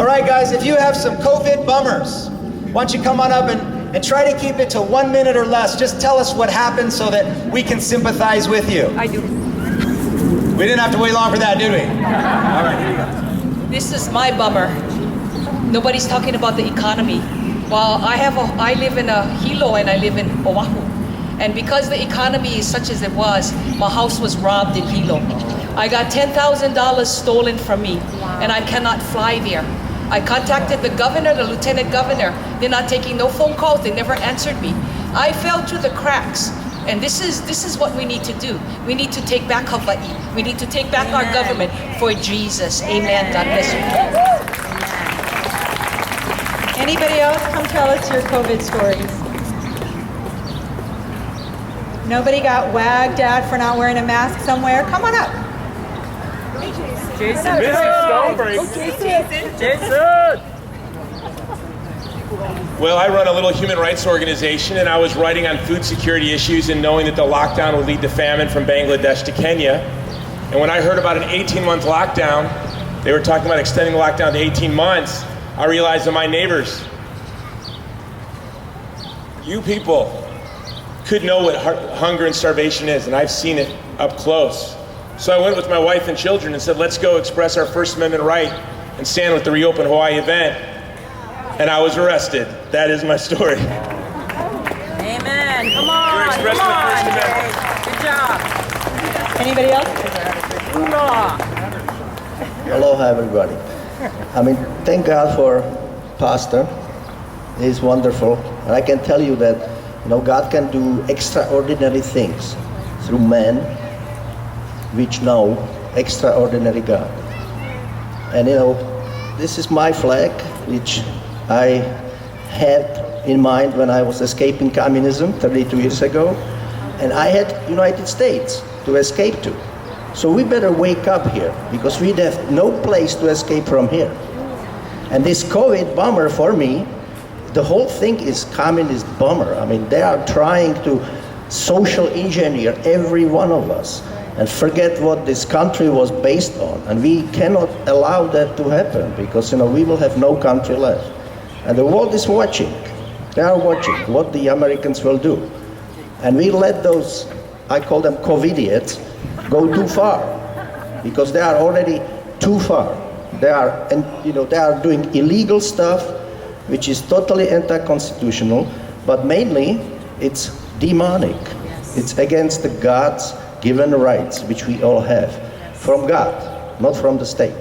All right, guys, if you have some COVID bummers, why don't you come on up and try to keep it to 1 minute or less. Just tell us what happened so that we can sympathize with you. I do. We didn't have to wait long for that, did we? All right, here you go. This is my bummer. Nobody's talking about the economy. Well, I live in Hilo and I live in Oahu. And because the economy is such as it was, my house was robbed in Hilo. I got $10,000 stolen from me, and I cannot fly there. I contacted the governor, the lieutenant governor. They're not taking no phone calls. They never answered me. I fell through the cracks. And this is what we need to do. We need to take back Hawaii. We need to take back our government for Jesus. Amen. God bless you. Anybody else? Come tell us your COVID stories. Nobody got wagged at for not wearing a mask somewhere? Come on up. Jason. Mr. Stonebraker. Jason. Well, I run a little human rights organization, and I was writing on food security issues and knowing that the lockdown would lead to famine from Bangladesh to Kenya. And when I heard about an 18-month lockdown, they were talking about extending the lockdown to 18 months, I realized that my neighbors, you people, could know what hunger and starvation is, and I've seen it up close. So I went with my wife and children and said, let's go express our First Amendment right and stand with the Reopen Hawaii event. And I was arrested. That is my story. Amen. Come on. You're expressing the First Amendment. Good job. Anybody else? Aloha, everybody. I mean, thank God for Pastor. He's wonderful. And I can tell you that, God can do extraordinary things through men which know extraordinary God. And this is my flag, which I had in mind when I was escaping communism 32 years ago. And I had United States to escape to. So we better wake up here, because we have no place to escape from here. And this COVID bummer for me, the whole thing is communist bummer. I mean, they are trying to social engineer every one of us and forget what this country was based on. And we cannot allow that to happen, because we will have no country left. And the world is watching. They are watching what the Americans will do. And we let those, I call them COVIDiots, go too far, because they are already too far. They are doing illegal stuff, which is totally anti-constitutional, but mainly it's demonic. It's against the God's given rights, which we all have, from God, not from the state.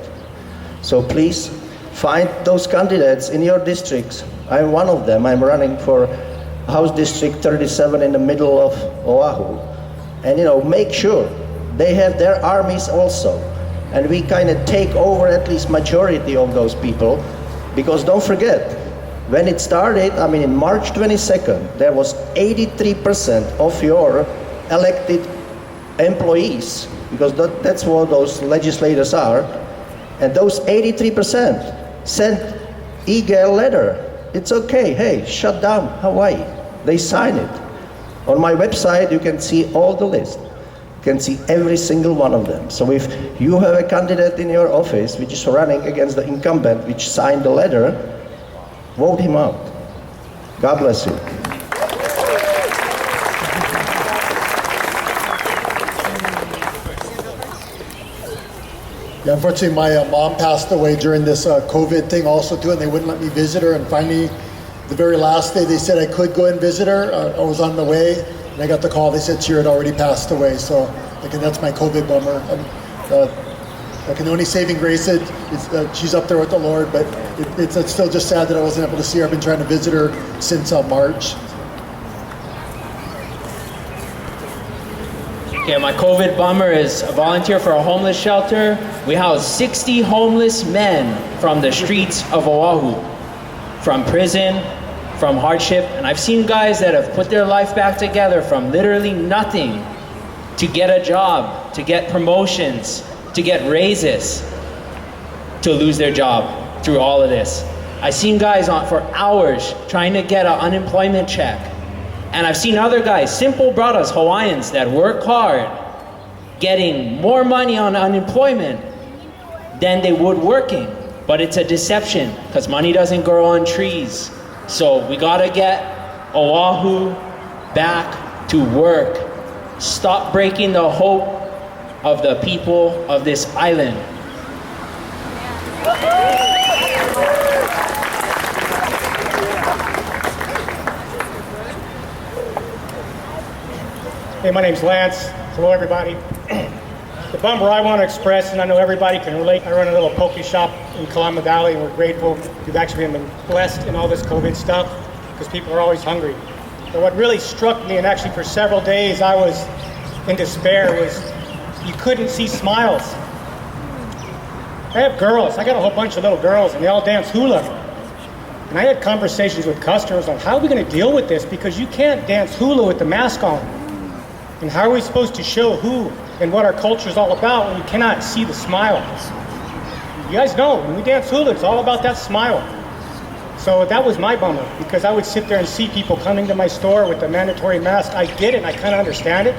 So please find those candidates in your districts. I'm one of them. I'm running for House District 37 in the middle of Oahu. And make sure they have their armies also. And we kind of take over at least majority of those people, because don't forget, when it started, in March 22nd, there was 83% of your elected employees, because that's what those legislators are, and those 83% sent eagle letter. It's okay, hey, shut down Hawaii. They sign it. On my website, you can see all the list. You can see every single one of them. So if you have a candidate in your office which is running against the incumbent which signed the letter, vote him out. God bless you. Yeah, unfortunately, my mom passed away during this COVID thing also too, and they wouldn't let me visit her. And finally, the very last day, they said I could go and visit her. I was on the way, and I got the call. They said she had already passed away. So, again, that's my COVID bummer. The only saving grace is she's up there with the Lord, but it's still just sad that I wasn't able to see her. I've been trying to visit her since March. Okay, my COVID bummer is a volunteer for a homeless shelter. We house 60 homeless men from the streets of Oahu, from prison, from hardship. And I've seen guys that have put their life back together from literally nothing to get a job, to get promotions, to get raises, to lose their job through all of this. I've seen guys on for hours trying to get an unemployment check. And I've seen other guys, simple brothers, Hawaiians, that work hard, getting more money on unemployment than they would working. But it's a deception because money doesn't grow on trees. So we gotta get Oahu back to work. Stop breaking the hope of the people of this island. Hey, my name's Lance. Hello, everybody. The bummer I want to express, and I know everybody can relate, I run a little poke shop in Kalama Valley, and we're grateful. We've actually been blessed in all this COVID stuff because people are always hungry. But what really struck me, and actually for several days I was in despair, was you couldn't see smiles. I have girls. I got a whole bunch of little girls, and they all dance hula. And I had conversations with customers on how are we going to deal with this, because you can't dance hula with the mask on. And how are we supposed to show who and what our culture is all about when you cannot see the smile? You guys know, when we dance hula, it's all about that smile. So that was my bummer, because I would sit there and see people coming to my store with the mandatory mask. I get it, and I kind of understand it.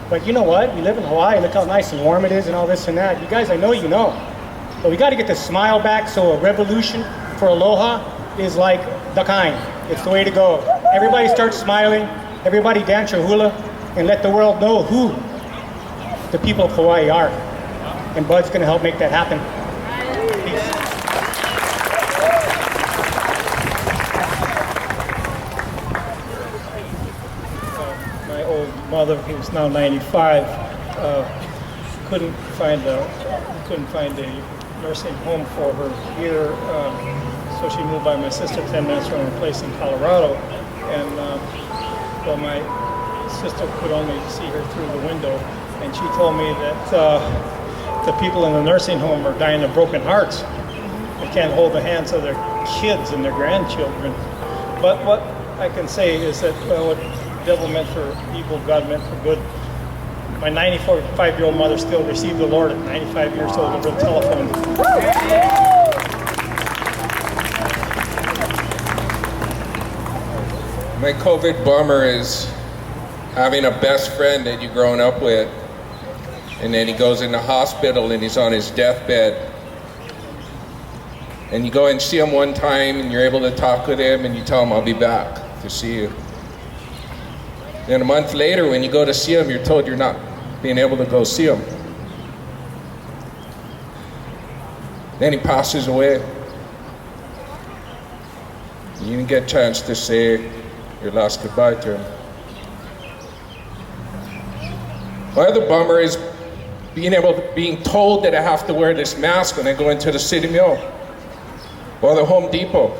But you know what? We live in Hawaii, look how nice and warm it is and all this and that. You guys, I know you know. But we got to get the smile back, so a revolution for aloha is like the kind. It's the way to go. Everybody start smiling, everybody dance your hula, and let the world know who the people of Hawaii are. And Bud's going to help make that happen. Peace. My old mother, who's now 95, couldn't find a nursing home for her either. So she moved by my sister 10 minutes from her place in Colorado. And well, my sister could only see her through the window, and she told me that the people in the nursing home are dying of broken hearts. They can't hold the hands of their kids and their grandchildren. But what I can say is that, well, what the devil meant for evil, God meant for good. My 95-year-old mother still received the Lord at 95 years old over the telephone. My COVID bummer is having a best friend that you've grown up with, and then he goes in the hospital and he's on his deathbed. And you go and see him one time and you're able to talk with him and you tell him, I'll be back to see you. Then a month later when you go to see him, you're told you're not being able to go see him. Then he passes away. You didn't get a chance to say your last goodbye to him. My other bummer is being told that I have to wear this mask when I go into the City Mill or the Home Depot.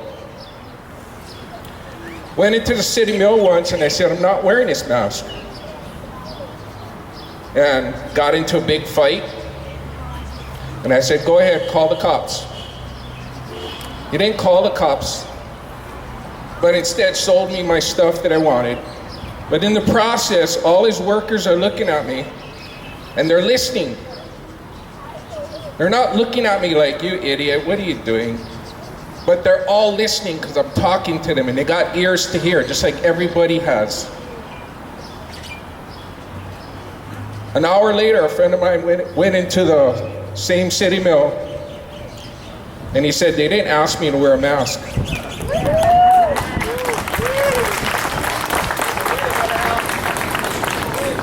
Went into the City Mill once and I said, I'm not wearing this mask. And got into a big fight. And I said, go ahead, call the cops. He didn't call the cops, but instead sold me my stuff that I wanted. But in the process, all his workers are looking at me and they're listening. They're not looking at me like, you idiot, what are you doing? But they're all listening because I'm talking to them and they got ears to hear, just like everybody has. An hour later, a friend of mine went into the same City Mill and he said, they didn't ask me to wear a mask.